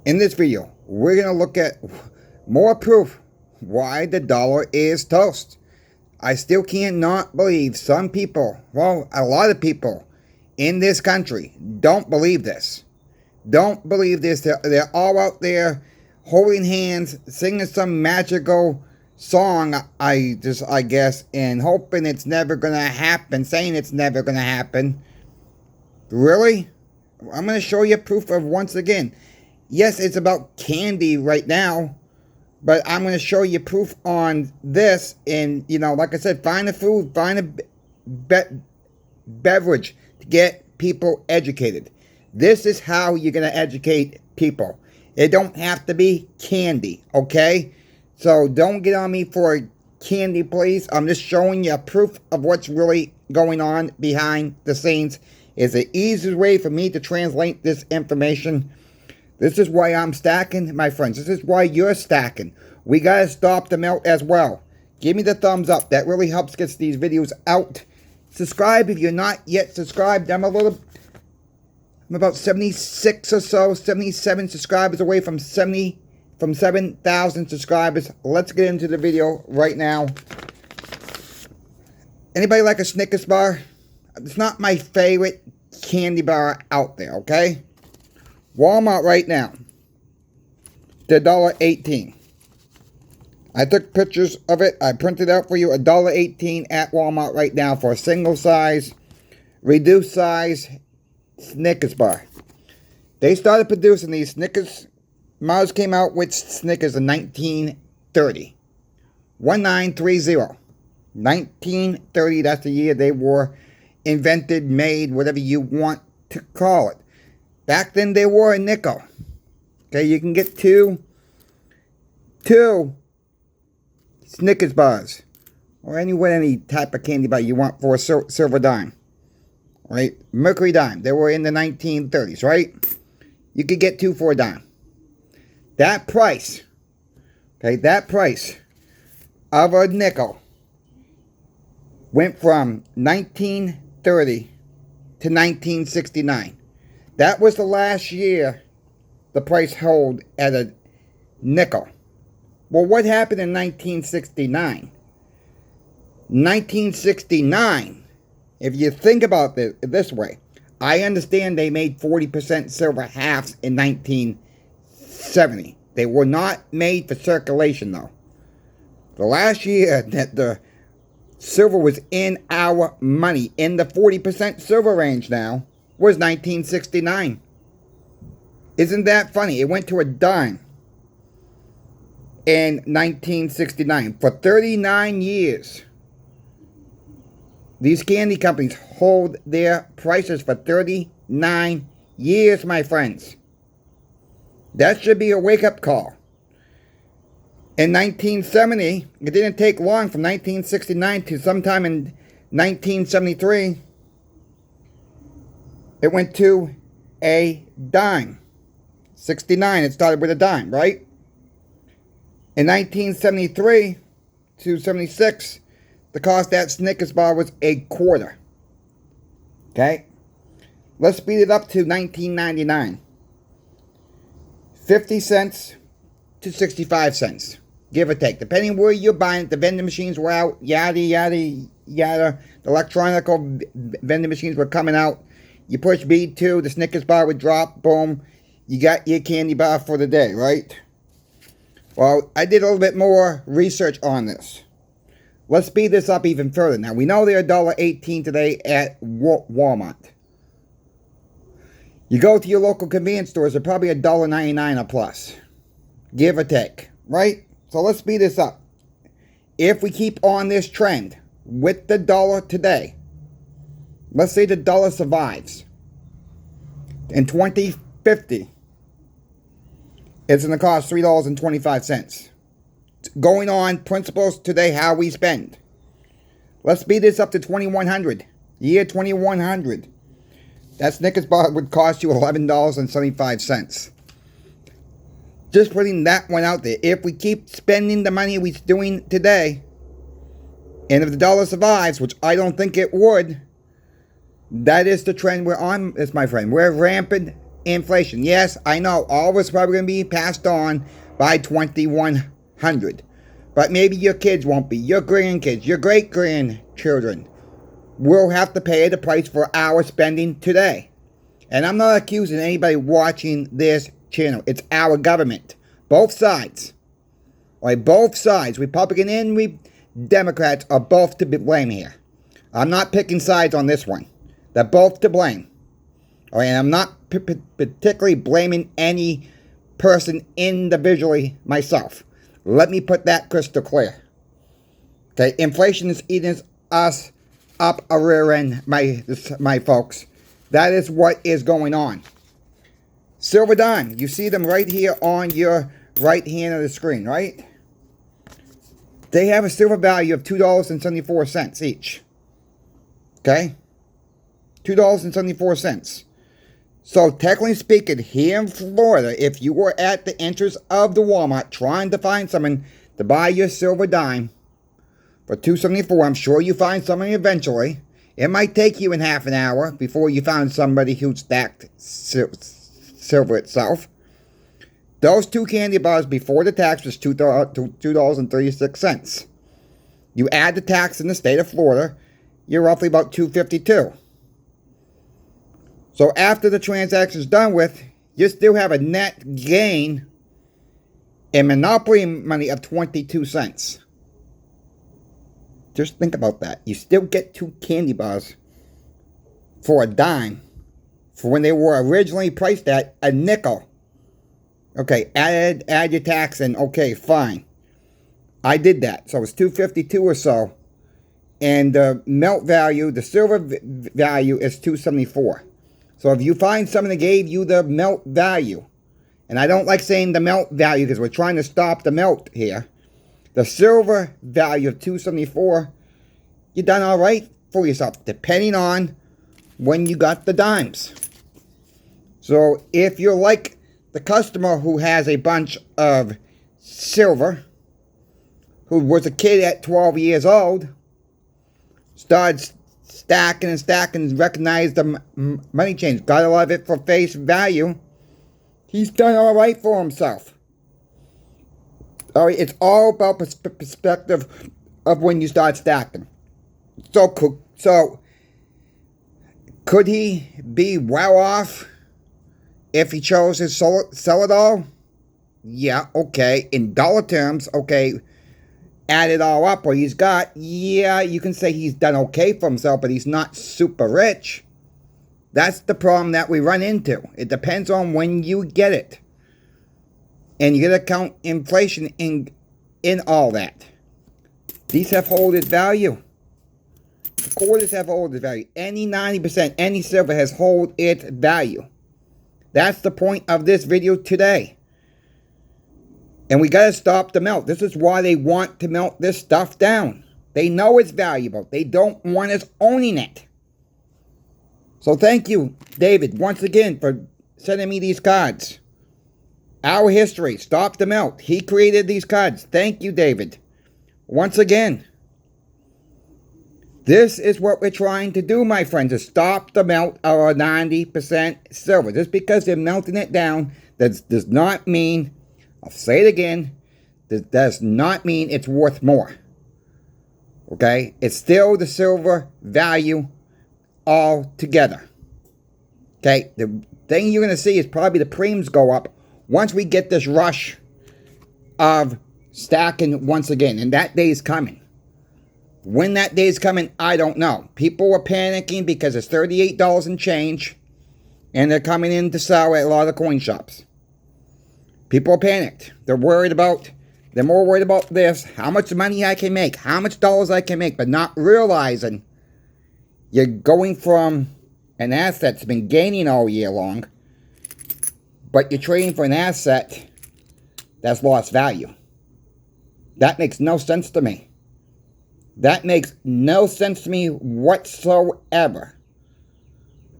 In this video, we're going to look at more proof why the dollar is toast. I still cannot believe some people, well, a lot of people in this country don't believe this. Don't believe this. They're all out there holding hands, singing some magical song, I guess, and hoping it's never going to happen, saying it's never going to happen. Really? I'm going to show you proof of once again. Yes, it's about candy right now, but I'm going to show you proof on this. And, like I said, find a food, find a beverage to get people educated. This is how you're going to educate people. It don't have to be candy, okay? So don't get on me for candy, please. I'm just showing you proof of what's really going on behind the scenes. It's the easiest way for me to translate this information. This is why I'm stacking, my friends. This is why you're stacking. We got to stop the melt as well. Give me the thumbs up. That really helps get these videos out. Subscribe if you're not yet subscribed. I'm about 76 or so, 77 subscribers away from 7,000 subscribers. Let's get into the video right now. Anybody like a Snickers bar? It's not my favorite candy bar out there, okay? Walmart right now, they're $1.18. I took pictures of it. I printed out for you $1.18 at Walmart right now for a single size, reduced size Snickers bar. They started producing these Snickers. Mars came out with Snickers in 1930. 1930. 1930, that's the year they were invented, made, whatever you want to call it. Back then, they were a nickel. Okay, you can get two Snickers bars. Or any type of candy bar you want for a silver dime. Right? Mercury dime. They were in the 1930s, right? You could get two for a dime. That price, okay, that price of a nickel went from 1930 to 1969. That was the last year the price held at a nickel. Well, what happened in 1969? 1969, if you think about it this way, I understand they made 40% silver halves in 1970. They were not made for circulation, though. The last year that the silver was in our money, in the 40% silver range now, was 1969. Isn't that funny? It went to a dime in 1969. For 39 years, these candy companies hold their prices for 39 years, my friends. That should be a wake-up call. In 1970, it didn't take long from 1969 to sometime in 1973, it went to a dime. 69, it started with a dime, right? In 1973 to 76, the cost of that Snickers bar was a quarter. Okay? Let's speed it up to 1999. 50 cents to 65 cents. Give or take. Depending where you're buying it, the vending machines were out, yada, yada, yada. The electronic vending machines were coming out. You push B2, the Snickers bar would drop, boom. You got your candy bar for the day, right? Well, I did a little bit more research on this. Let's speed this up even further. Now, we know they're $1.18 today at Walmart. You go to your local convenience stores, they're probably $1.99 or plus. Give or take, right? So let's speed this up. If we keep on this trend with the dollar today, let's say the dollar survives. In 2050, it's going to cost $3.25. Going on principles today, how we spend. Let's speed this up to 2100. Year 2100. That Snickers bar would cost you $11.75. Just putting that one out there. If we keep spending the money we're doing today, and if the dollar survives, which I don't think it would, that is the trend we're on, my friend. We're rampant inflation. Yes, I know all of it's probably going to be passed on by 2100. But maybe your kids won't be. Your grandkids, your great-grandchildren will have to pay the price for our spending today. And I'm not accusing anybody watching this channel. It's our government. Both sides. All right, both sides, Republican and Democrats, are both to blame here. I'm not picking sides on this one. They're both to blame. All right, and I'm not particularly blaming any person individually myself. Let me put that crystal clear. Okay, inflation is eating us up a rear end, my folks. That is what is going on. Silver dime. You see them right here on your right hand of the screen, right? They have a silver value of $2.74 each. Okay? $2.74. So, technically speaking, here in Florida, if you were at the entrance of the Walmart trying to find someone to buy your silver dime for $2.74, I'm sure you find somebody eventually. It might take you in half an hour before you find somebody who stacked silver itself. Those two candy bars before the tax was $2.36. You add the tax in the state of Florida, you're roughly about $2.52. So after the transaction is done with, you still have a net gain in monopoly money of 22 cents. Just think about that. You still get two candy bars for a dime for when they were originally priced at a nickel. Okay, add your tax in. Okay, fine. I did that. So it's $2.52 or so. And the melt value, the silver value is $2.74. So if you find someone that gave you the melt value, and I don't like saying the melt value because we're trying to stop the melt here. The silver value of $2.74, you done all right for yourself, depending on when you got the dimes. So if you're like the customer who has a bunch of silver, who was a kid at 12 years old, started stacking and stacking, recognized the money change, got a lot of it for face value, he's done all right for himself. All right, it's all about perspective of when you start stacking. So could he be well off if he chose to sell it all? Yeah, okay. In dollar terms, okay. Add it all up, what he's got, yeah, you can say he's done okay for himself, but he's not super rich. That's the problem that we run into. It depends on when you get it. And you got to count inflation in all that. These have hold its value. The quarters have hold its value. Any 90%, any silver has hold its value. That's the point of this video today. And we got to stop the melt. This is why they want to melt this stuff down. They know it's valuable. They don't want us owning it. So thank you, David, once again for sending me these cards. Our history, Stop the Melt. He created these cards. Thank you, David. Once again. This is what we're trying to do, my friends, is stop the melt of our 90% silver. Just because they're melting it down, that does not mean, I'll say it again, that does not mean it's worth more. Okay? It's still the silver value altogether. Okay? The thing you're going to see is probably the premiums go up once we get this rush of stacking once again. And that day is coming. When that day is coming, I don't know. People are panicking because it's $38 and change. And they're coming in to sell at a lot of coin shops. People are panicked. They're more worried about this, how much money I can make, how much dollars I can make, but not realizing you're going from an asset that's been gaining all year long, but you're trading for an asset that's lost value. That makes no sense to me. That makes no sense to me whatsoever.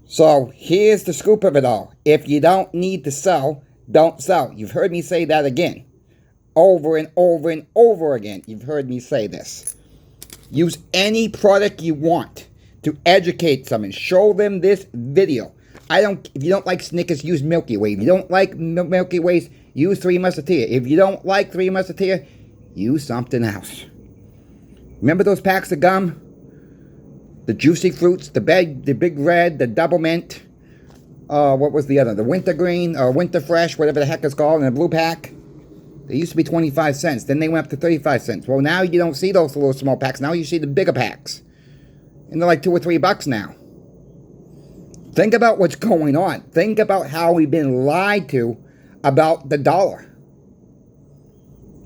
So here's the scoop of it all. If you don't need to sell, don't sell. You've heard me say that again. Over and over and over again. You've heard me say this. Use any product you want to educate someone. Show them this video. If you don't like Snickers, use Milky Way. If you don't like Milky Ways, use Three Musketeers. If you don't like Three Musketeers, use something else. Remember those packs of gum? The Juicy Fruits, the Big Red, the Double Mint. What was the other? The Wintergreen, or Winter Fresh, whatever the heck it's called, in the blue pack. They used to be 25 cents. Then they went up to 35 cents. Well, now you don't see those little small packs. Now you see the bigger packs. And they're like $2 or $3 now. Think about what's going on. Think about how we've been lied to about the dollar.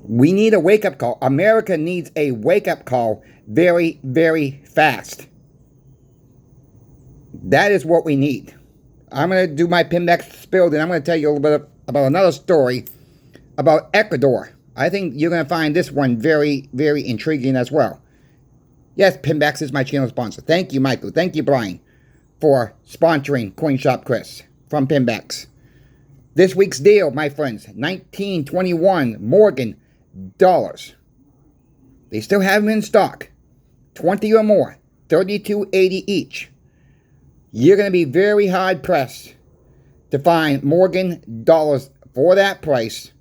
We need a wake-up call. America needs a wake-up call very, very fast. That is what we need. I'm going to do my Pimbex spill, then I'm going to tell you a little bit about another story about Ecuador. I think you're going to find this one very, very intriguing as well. Yes, Pimbex is my channel sponsor. Thank you, Michael. Thank you, Brian, for sponsoring Coin Shop Chris from Pimbex. This week's deal, my friends, 1921 Morgan dollars. They still have them in stock. 20 or more, $32.80 each. You're going to be very hard pressed to find Morgan dollars for that price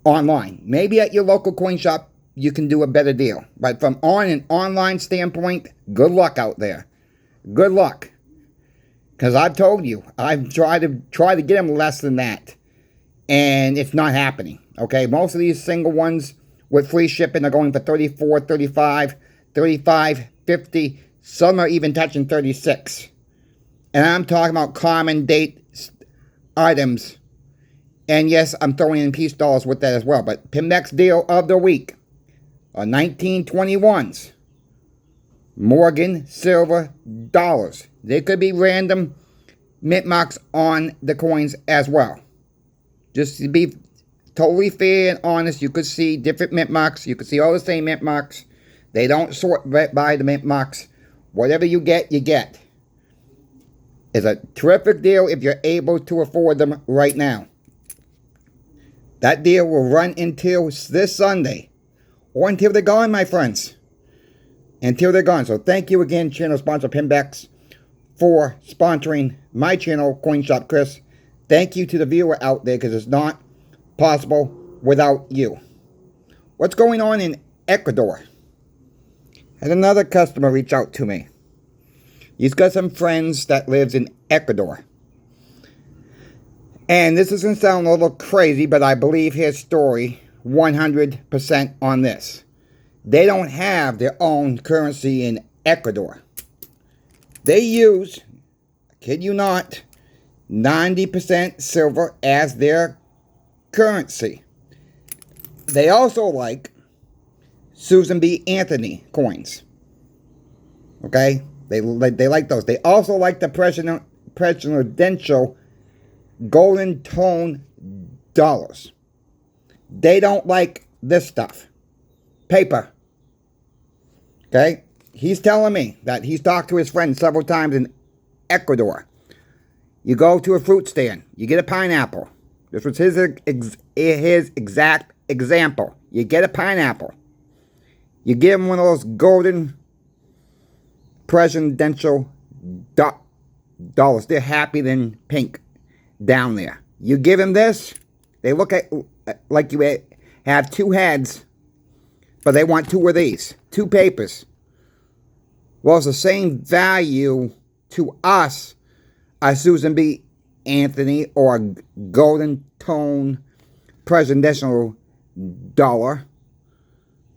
online. Maybe at your local coin shop you can do a better deal. But from an online standpoint, good luck out there. Good luck. Because I've told you, I've tried to get them less than that. And it's not happening. Okay, most of these single ones with free shipping are going for 34, 35, 35, 50. Some are even touching 36. And I'm talking about common date items. And yes, I'm throwing in peace dollars with that as well. But Pimbex deal of the week are 1921s. Morgan silver dollars. They could be random mint marks on the coins as well. Just to be totally fair and honest, you could see different mint marks. You could see all the same mint marks. They don't sort by the mint marks. Whatever you get, you get. It's a terrific deal if you're able to afford them right now. That deal will run until this Sunday. Or until they're gone, my friends. Until they're gone. So thank you again, channel sponsor Pimbex, for sponsoring my channel, Coin Shop Chris. Thank you to the viewer out there, because it's not possible without you. What's going on in Ecuador? Had another customer reach out to me. He's got some friends that lives in Ecuador. And this is going to sound a little crazy, but I believe his story 100% on this. They don't have their own currency in Ecuador. They use, I kid you not, 90% silver as their currency. They also like Susan B. Anthony coins. Okay? They like those. They also like the presidential golden tone dollars. They don't like this stuff. Paper. Okay? He's telling me that he's talked to his friends several times in Ecuador. You go to a fruit stand. You get a pineapple. This was his exact example. You get a pineapple. You give him one of those golden presidential dollars. They're happy than pink down there. You give him this, they look at like you have two heads, but they want two of these, two papers. Well, it's the same value to us as Susan B. Anthony or a golden tone presidential dollar,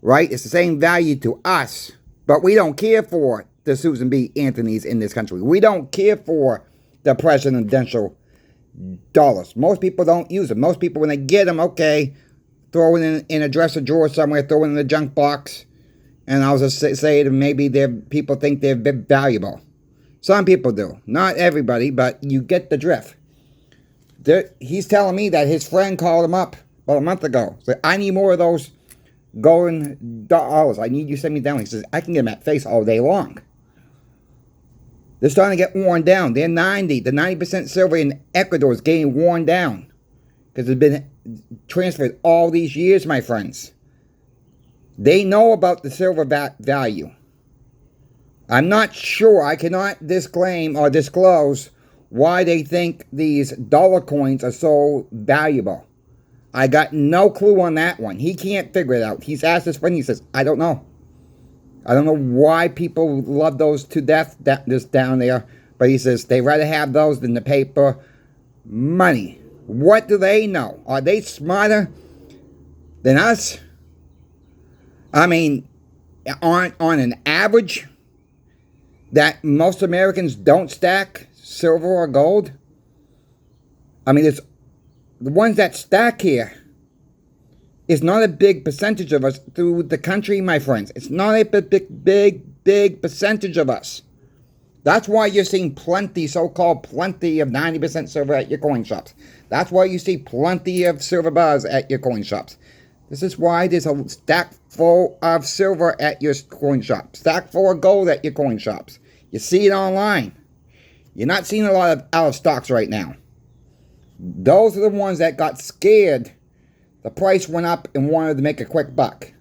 right? It's the same value to us, but we don't care for the Susan B. Anthony's in this country. We don't care for the presidential dollars. Most people don't use them. Most people, when they get them, okay, throw it in a dresser drawer somewhere, throw it in the junk box, and I'll just say that maybe people think they're valuable. Some people do. Not everybody, but you get the drift. He's telling me that his friend called him up about a month ago. Said, I need more of those golden dollars. I need you to send me down. He says, I can get them at face all day long. They're starting to get worn down. They're 90. The 90% silver in Ecuador is getting worn down. Because it's been transferred all these years, my friends. They know about the silver value. I'm not sure. I cannot disclaim or disclose why they think these dollar coins are so valuable. I got no clue on that one. He can't figure it out. He's asked his friend, he says, I don't know. I don't know why people love those to death, just down there. But he says they rather have those than the paper money. What do they know? Are they smarter than us? I mean, on an average, that most Americans don't stack silver or gold. I mean, it's the ones that stack here is not a big percentage of us through the country, my friends. It's not a big percentage of us. That's why you're seeing plenty, so-called plenty of 90% silver at your coin shops. That's why you see plenty of silver bars at your coin shops. This is why there's a stack full of silver at your coin shop. Stack full of gold at your coin shops. You see it online. You're not seeing a lot of out of stocks right now. Those are the ones that got scared. The price went up and wanted to make a quick buck.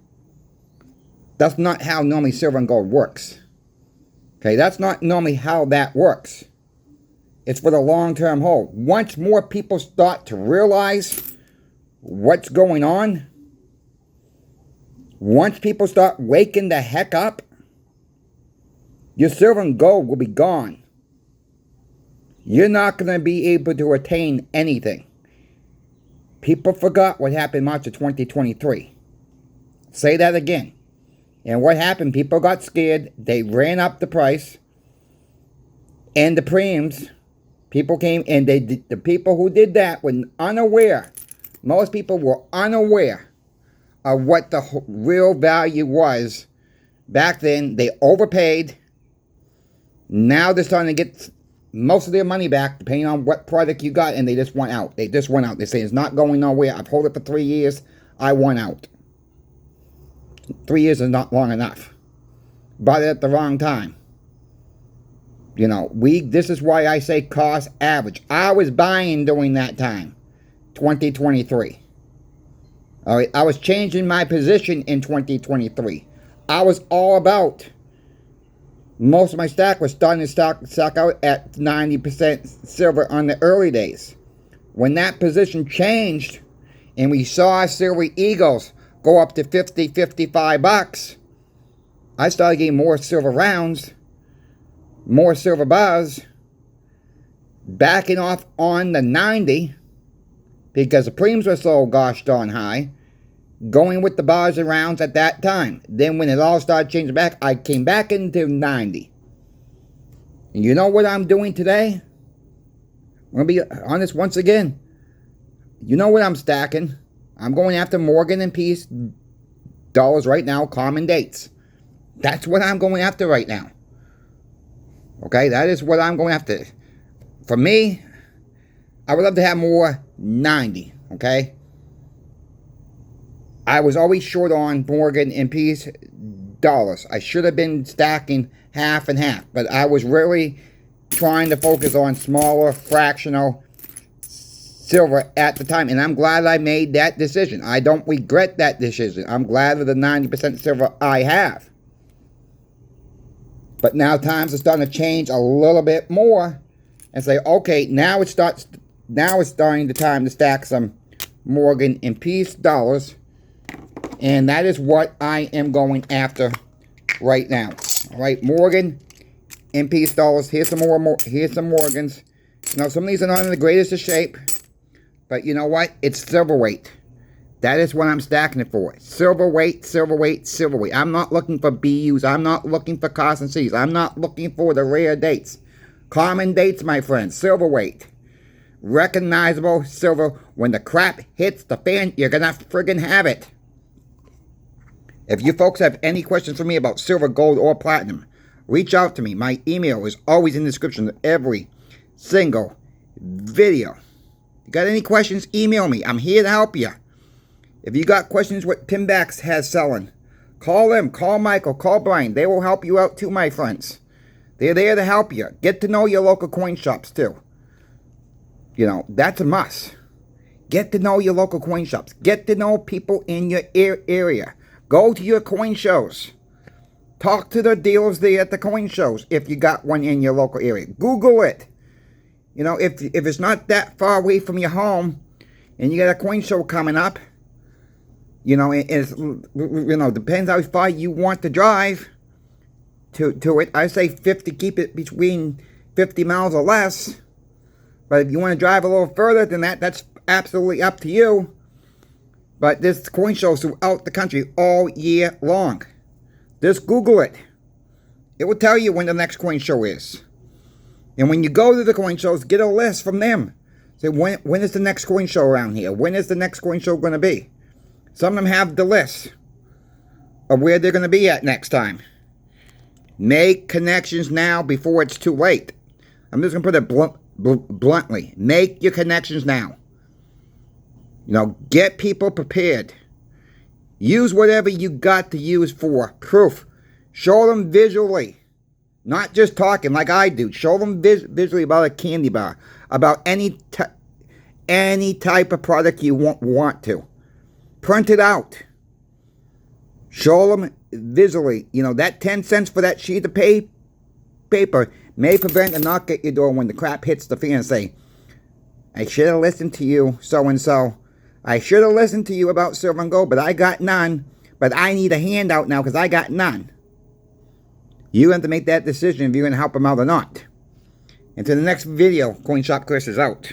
That's not how normally silver and gold works. Okay, that's not normally how that works. It's for the long-term hold. Once more people start to realize what's going on, once people start waking the heck up, your silver and gold will be gone. You're not going to be able to attain anything. People forgot what happened March of 2023. Say that again. And what happened? People got scared. They ran up the price. And the premiums, people came and the people who did that were unaware. Most people were unaware of what the real value was. Back then, they overpaid. Now they're starting to get most of their money back, depending on what product you got, and they just went out. They just went out. They say it's not going nowhere. I've held it for 3 years. I went out. 3 years is not long enough. Bought it at the wrong time. You know, this is why I say cost average. I was buying during that time, 2023. All right, I was changing my position in 2023. I was all about. Most of my stack was starting to stock out at 90% silver on the early days. When that position changed and we saw silver eagles go up to 50, 55 bucks, I started getting more silver rounds, more silver bars, backing off on the 90 because the premiums were so gosh darn high, going with the bars and rounds at that time. Then when it all started changing back, I came back into 90. And you know what I'm doing today? I'm going to be honest once again. You know what I'm stacking? I'm going after Morgan and Peace dollars right now, common dates. That's what I'm going after right now. Okay, that is what I'm going after. For me, I would love to have more 90, okay? I was always short on Morgan and Peace dollars. I should have been stacking half and half, but I was really trying to focus on smaller fractional silver at the time, and I'm glad I made that decision. I don't regret that decision. I'm glad of the 90% silver I have. But now times are starting to change a little bit more and say, okay, now it's starting the time to stack some Morgan and Peace dollars. And that is what I am going after right now. All right, Morgan and Peace dollars. Here's some more. Here's some Morgans. Now, some of these are not in the greatest of shape, but you know what? It's silver weight. That is what I'm stacking it for. Silver weight, silver weight, silver weight. I'm not looking for BUs. I'm not looking for costs and Cs. I'm not looking for the rare dates. Common dates, my friends. Silver weight. Recognizable silver. When the crap hits the fan, you're gonna friggin' have it. If you folks have any questions for me about silver, gold, or platinum, reach out to me. My email is always in the description of every single video. You got any questions, email me. I'm here to help you. If you got questions what Pimbex has selling, call them. Call Michael. Call Brian. They will help you out too, my friends. They're there to help you. Get to know your local coin shops too. You know, that's a must. Get to know your local coin shops. Get to know people in your area. Go to your coin shows. Talk to the dealers there at the coin shows if you got one in your local area. Google it. You know, if it's not that far away from your home, and you got a coin show coming up, you know, it's, you know, depends how far you want to drive to it. I say 50, keep it between 50 miles or less. But if you want to drive a little further than that, that's absolutely up to you. But there's coin shows throughout the country all year long. Just Google it. It will tell you when the next coin show is. And when you go to the coin shows, get a list from them. Say, when is the next coin show around here? When is the next coin show going to be? Some of them have the list of where they're going to be at next time. Make connections now before it's too late. I'm just going to put it bluntly. Make your connections now. You know, get people prepared. Use whatever you got to use for proof. Show them visually. Not just talking like I do. Show them visually about a candy bar. About any type of product you want to. Print it out. Show them visually. You know, that 10 cents for that sheet of paper may prevent a knock at your door when the crap hits the fan and say, I should have listened to you, so-and-so. I should have listened to you about Silver and Gold, but I got none. But I need a handout now because I got none. You have to make that decision if you're going to help them out or not. Until the next video, Coin Shop Chris is out.